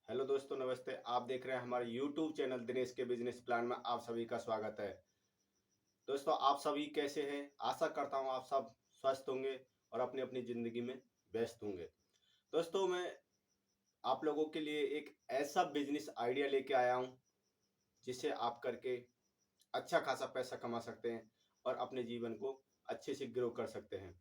Hello दोस्तों, नमस्ते। आप देख रहे हैं हमारे यूट्यूब चैनल दिनेश के बिजनेस प्लान में आप सभी का स्वागत है। दोस्तों, आप सभी कैसे हैं? आशा करता हूं आप सब स्वस्थ होंगे और अपनी अपनी जिंदगी में व्यस्त होंगे। दोस्तों, मैं आप लोगों के लिए एक ऐसा बिजनेस आइडिया लेके आया हूं जिसे आप करके अच्छा खासा पैसा कमा सकते हैं और अपने जीवन को अच्छे से ग्रो कर सकते हैं।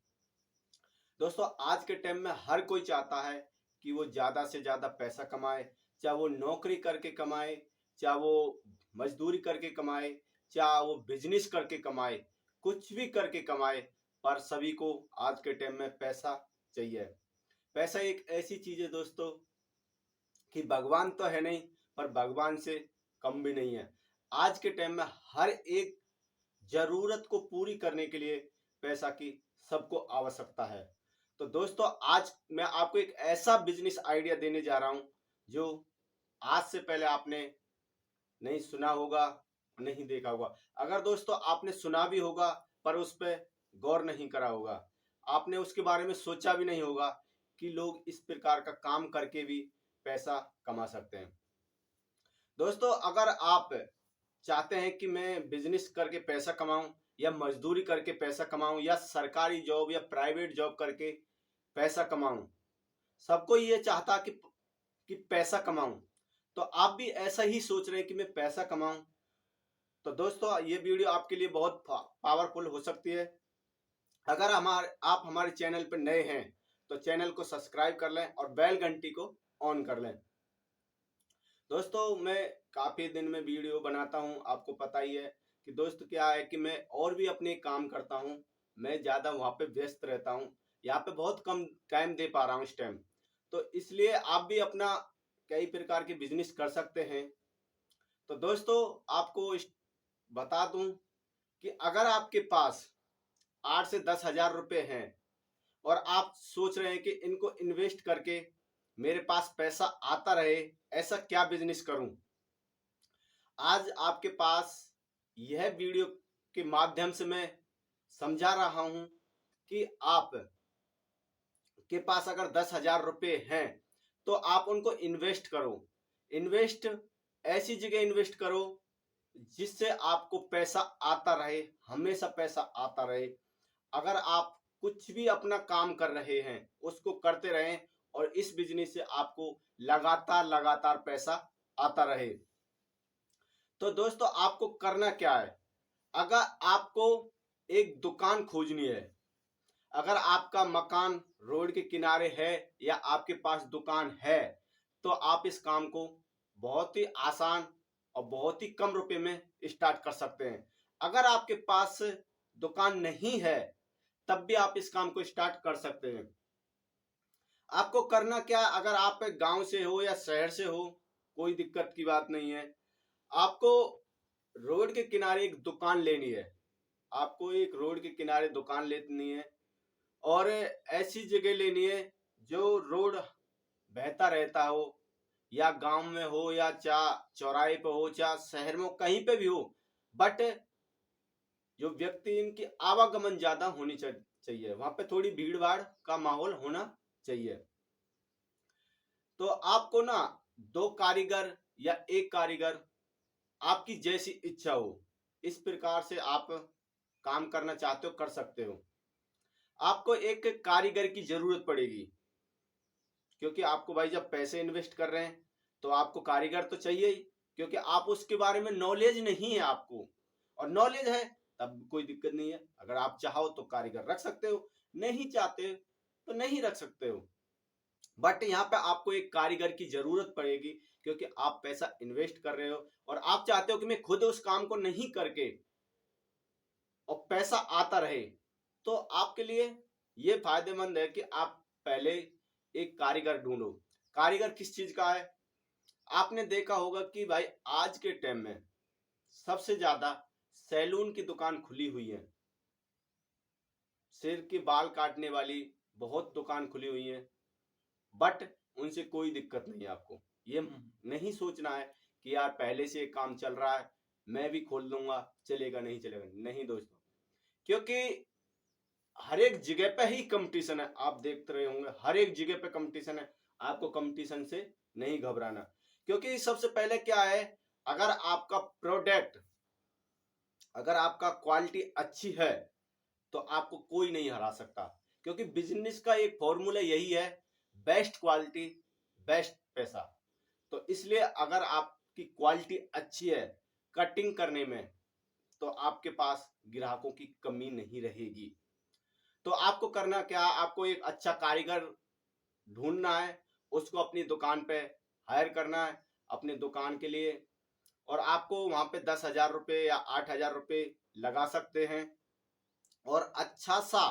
दोस्तों, आज के टाइम में हर कोई चाहता है कि वो ज़्यादा से ज़्यादा पैसा कमाए, चाहे वो नौकरी करके कमाए, चाहे वो मजदूरी करके कमाए, चाहे वो बिजनेस करके कमाए, कुछ भी करके कमाए, पर सभी को आज के टाइम में पैसा चाहिए। पैसा एक ऐसी चीज़ है दोस्तों कि भगवान तो है नहीं, पर भगवान से कम भी नहीं है। आज के टाइम में हर एक जरूरत को पूरी करने के लिए पैसा की सबको आवश्यकता है। तो दोस्तों, आज मैं आपको एक ऐसा बिजनेस आइडिया देने जा रहा हूं जो आज से पहले आपने नहीं सुना होगा, नहीं देखा होगा। अगर दोस्तों आपने सुना भी होगा पर उस पर गौर नहीं करा होगा, आपने उसके बारे में सोचा भी नहीं होगा कि लोग इस प्रकार का काम करके भी पैसा कमा सकते हैं। दोस्तों, अगर आप चाहते हैं कि मैं बिजनेस करके पैसा कमाऊं या मजदूरी करके पैसा कमाऊं या सरकारी जॉब या प्राइवेट जॉब करके पैसा कमाऊं, सबको ये चाहता कि पैसा कमाऊं। तो आप भी ऐसा ही सोच रहे हैं कि मैं पैसा कमाऊं। तो दोस्तों, ये वीडियो आपके लिए बहुत पावरफुल हो सकती है। अगर आप हमारे चैनल पर नए हैं तो चैनल को सब्सक्राइब कर लें और बेल घंटी को ऑन कर लें। दोस्तों, मैं काफ़ी दिन में वीडियो बनाता हूं, आपको पता ही है कि दोस्त क्या है कि मैं और भी अपने काम करता हूं। मैं ज़्यादा वहां पे व्यस्त रहता हूं, यहाँ पे बहुत कम टाइम दे पा रहा हूं इस टाइम। तो इसलिए आप भी अपना कई प्रकार के बिजनेस कर सकते हैं। तो दोस्तों, आपको बता दूं कि अगर आपके पास 8 से 10 हज़ार रुपये हैं और आप सोच रहे हैं कि इनको इन्वेस्ट करके मेरे पास पैसा आता रहे, ऐसा क्या बिजनेस करूं, आज आपके पास यह वीडियो के माध्यम से मैं समझा रहा हूं कि आप के पास अगर 10 हज़ार रुपये हैं तो आप उनको इन्वेस्ट करो। इन्वेस्ट ऐसी जगह इन्वेस्ट करो जिससे आपको पैसा आता रहे, हमेशा पैसा आता रहे। अगर आप कुछ भी अपना काम कर रहे हैं उसको करते रहें और इस बिजनेस से आपको लगातार लगातार पैसा आता रहे। तो दोस्तों, आपको करना क्या है? अगर आपको एक दुकान खोजनी है, अगर आपका मकान रोड के किनारे है या आपके पास दुकान है, तो आप इस काम को बहुत ही आसान और बहुत ही कम रुपए में स्टार्ट कर सकते हैं। अगर आपके पास दुकान नहीं है तब भी आप इस काम को स्टार्ट कर सकते हैं। आपको करना क्या, अगर आप गांव से हो या शहर से हो, कोई दिक्कत की बात नहीं है। आपको रोड के किनारे एक दुकान लेनी है। आपको एक रोड के किनारे दुकान लेनी है और ऐसी जगह लेनी है जो रोड बहता रहता हो, या गांव में हो या चाहे चौराहे पे हो, चाहे शहर में हो, कहीं पे भी हो, बट जो व्यक्ति इनकी आवागमन ज्यादा होनी चाहिए, वहां पे थोड़ी भीड़ भाड़ का माहौल होना चाहिए। तो आपको ना दो कारीगर या एक कारीगर, आपकी जैसी इच्छा हो, इस प्रकार से आप काम करना चाहते हो कर सकते हो। आपको एक कारीगर की जरूरत पड़ेगी क्योंकि आपको भाई जब पैसे इन्वेस्ट कर रहे हैं तो आपको कारीगर तो चाहिए ही, क्योंकि आप उसके बारे में नॉलेज नहीं है आपको। और नॉलेज है तब कोई दिक्कत नहीं है, अगर आप चाहो तो कारीगर रख सकते हो, नहीं चाहते तो नहीं रख सकते हो। बट यहाँ पे आपको एक कारीगर की जरूरत पड़ेगी क्योंकि आप पैसा इन्वेस्ट कर रहे हो और आप चाहते हो कि मैं खुद उस काम को नहीं करके और पैसा आता रहे। तो आपके लिए ये फायदेमंद है कि आप पहले एक कारीगर ढूंढो। कारीगर किस चीज का है? आपने देखा होगा कि भाई आज के टाइम में सबसे ज्यादा सैलून की दुकान खुली हुई है, सिर के बाल काटने वाली बहुत दुकान खुली हुई है। बट उनसे कोई दिक्कत नहीं है। आपको ये नहीं सोचना है कि यार पहले से एक काम चल रहा है, मैं भी खोल दूंगा, चलेगा नहीं चलेगा, नहीं दोस्तों। क्योंकि हर एक जगह पे ही कंपटीशन है, आप देखते रहे होंगे हर एक जगह पे कंपटीशन है। आपको कंपटीशन से नहीं घबराना, क्योंकि सबसे पहले क्या है, अगर आपका प्रोडक्ट, अगर आपका क्वालिटी अच्छी है तो आपको कोई नहीं हरा सकता। क्योंकि बिजनेस का एक फॉर्मूला यही है, बेस्ट क्वालिटी बेस्ट पैसा। तो इसलिए अगर आपकी क्वालिटी अच्छी है कटिंग करने में, तो आपके पास ग्राहकों की कमी नहीं रहेगी। तो आपको करना क्या, आपको एक अच्छा कारीगर ढूंढना है, उसको अपनी दुकान पे हायर करना है अपनी दुकान के लिए, और आपको वहां पे 10,000 रुपये या 8,000 रुपये लगा सकते हैं, और अच्छा सा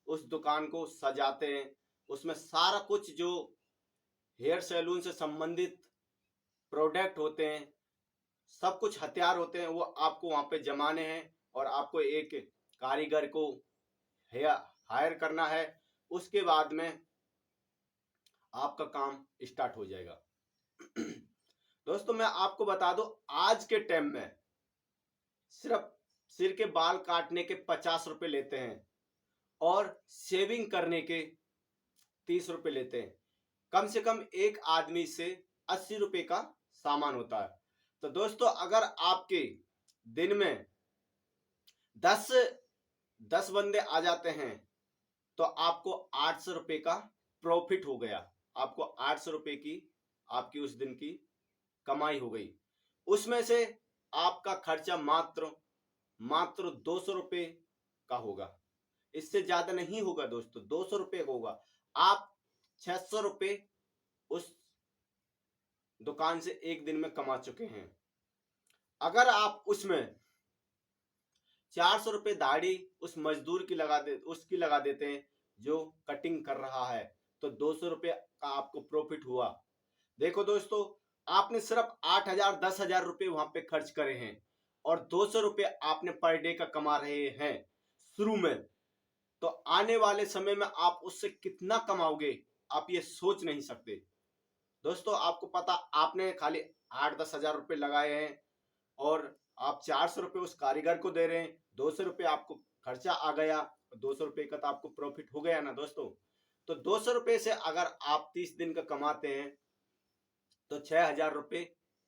उस दुकान को सजाते हैं। उसमें सारा कुछ जो हेयर सैलून से संबंधित प्रोडक्ट होते हैं, सब कुछ हथियार होते हैं, वो आपको वहां पे जमाने हैं, और आपको एक कारीगर को हायर करना है। उसके बाद में आपका काम स्टार्ट हो जाएगा। दोस्तों मैं आपको बता दूं, आज के टाइम में सिर्फ सिर के बाल काटने के 50 रुपए लेते हैं, और शेविंग करने के 30 रुपए लेते हैं। कम से कम एक आदमी से 80 रुपए का सामान होता है। तो दोस्तों अगर आपके दिन में 10 10 बंदे आ जाते हैं, तो आपको 800 रुपए का प्रॉफिट हो गया। आपको 800 रुपए की आपकी उस दिन की कमाई हो गई। उसमें से आपका खर्चा मात्र मात्र 200 रुपए का होगा, इससे ज्यादा नहीं होगा दोस्तों, 200 रुपए होगा। आप 600 रुपए उस दुकान से एक दिन में कमा चुके हैं। अगर आप उसमें 400 रुपए दाढ़ी उस मजदूर की उसकी लगा देते हैं जो कटिंग कर रहा है, तो 200 रुपए का आपको प्रॉफिट हुआ। देखो दोस्तों, आपने सिर्फ 8,000 10,000 रुपए वहां पे खर्च करे हैं, और 200 रुपए आपने पर डे का कमा रहे हैं शुरू में। तो आने वाले समय में आप उससे कितना कमाओगे, आप ये सोच नहीं सकते। दोस्तों आपको पता, आपने खाली 8-10 हजार रुपए लगाए हैं, और आप 400 रुपए उस कारीगर को दे रहे हैं, 200 रुपए आपको खर्चा आ गया, 200 रुपए का तो आपको प्रॉफिट हो गया ना दोस्तों। तो 200 रुपए से अगर आप 30 दिन का कमाते हैं, तो 6,000 रुपए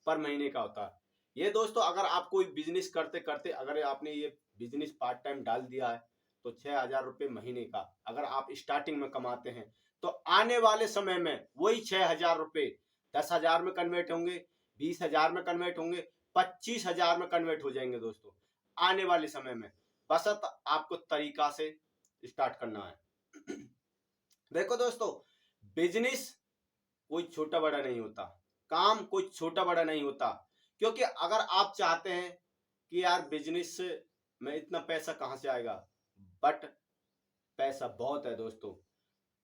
पर महीने का होता है। ये दोस्तों अगर आप कोई बिजनेस करते करते अगर आपने ये बिजनेस पार्ट टाइम डाल दिया है, तो 6,000 रुपए महीने का अगर आप स्टार्टिंग में कमाते हैं, तो आने वाले समय में वही 6,000 रुपए 10,000 में कन्वर्ट होंगे, 20,000 में कन्वर्ट होंगे, 25,000 में कन्वर्ट हो जाएंगे दोस्तों आने वाले समय में। बस आपको तरीका से स्टार्ट करना है। देखो दोस्तों, बिजनेस कोई छोटा बड़ा नहीं होता, काम कोई छोटा बड़ा नहीं होता। क्योंकि अगर आप चाहते हैं कि यार बिजनेस में इतना पैसा कहां से आएगा, बट पैसा बहुत है दोस्तों।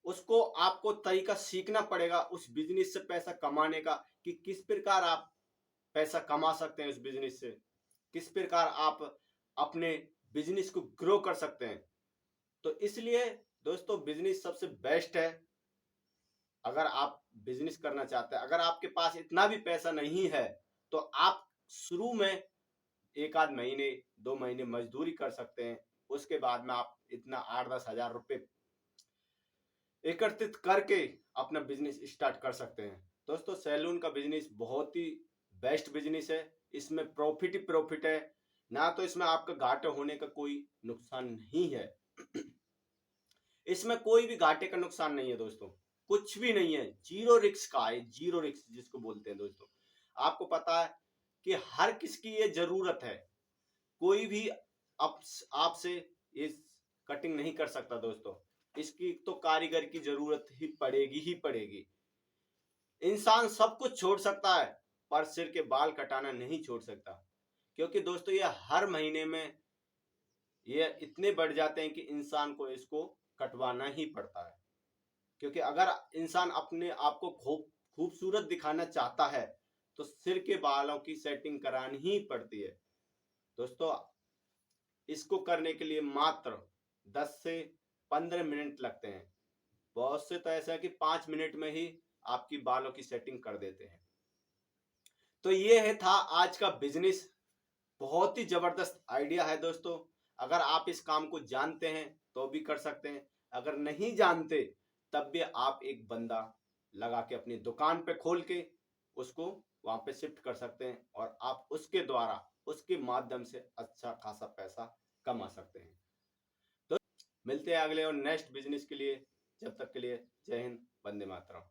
उसको आपको तरीका सीखना पड़ेगा उस बिजनेस से पैसा कमाने का, कि किस प्रकार आप पैसा कमा सकते हैं उस बिजनेस से, किस प्रकार आप अपने बिजनेस को ग्रो कर सकते हैं। तो इसलिए दोस्तों बिजनेस सबसे बेस्ट है। अगर आप बिजनेस करना चाहते हैं, अगर आपके पास इतना भी पैसा नहीं है, तो आप शुरू में 1 आध महीने 2 महीने मजदूरी कर सकते हैं। उसके बाद में आप इतना 8-10 हजार रुपए एकत्रित करके अपना बिजनेस स्टार्ट कर सकते हैं। दोस्तों सैलून का बिजनेस बहुत ही बेस्ट बिजनेस है, इसमें प्रॉफिट ही प्रॉफिट है ना, तो इसमें आपका घाटा होने का कोई नुकसान नहीं है। इसमें कोई भी घाटे का नुकसान नहीं है दोस्तों, कुछ भी नहीं है, जीरो रिस्क का है, जीरो रिस्क जिसको बोलते हैं दोस्तों। आपको पता है कि हर किसकी ये जरूरत है, कोई भी आपसे इस कटिंग नहीं कर सकता दोस्तों, इसकी तो कारीगर की जरूरत ही पड़ेगी। इंसान सब कुछ छोड़ सकता है, पर सिर के बाल कटाना नहीं छोड़ सकता। क्योंकि दोस्तों ये हर महीने में ये इतने बढ़ जाते हैं कि इंसान को इसको कटवाना ही पड़ता है। क्योंकि अगर इंसान अपने आप को खूबसूरत दिखाना चाहता है, तो सिर के बालों की सेटिंग करानी ही पड़ती है दोस्तों। इसको करने के लिए मात्र 10 से 15 मिनट लगते हैं। बहुत से तो ऐसा है कि 5 मिनट में ही आपकी बालों की सेटिंग कर देते हैं। तो ये है था आज का बिजनेस, बहुत ही जबरदस्त आइडिया है दोस्तों। अगर आप इस काम को जानते हैं तो भी कर सकते हैं, अगर नहीं जानते तब भी आप एक बंदा लगा के अपनी दुकान पे खोल के उसको वहां पे शिफ्ट कर सकते हैं और आप उसके द्वारा उसके माध्यम से अच्छा खासा पैसा कमा सकते हैं। तो मिलते हैं अगले और नेक्स्ट बिजनेस के लिए। जब तक के लिए जय हिंद, वंदे मातरम।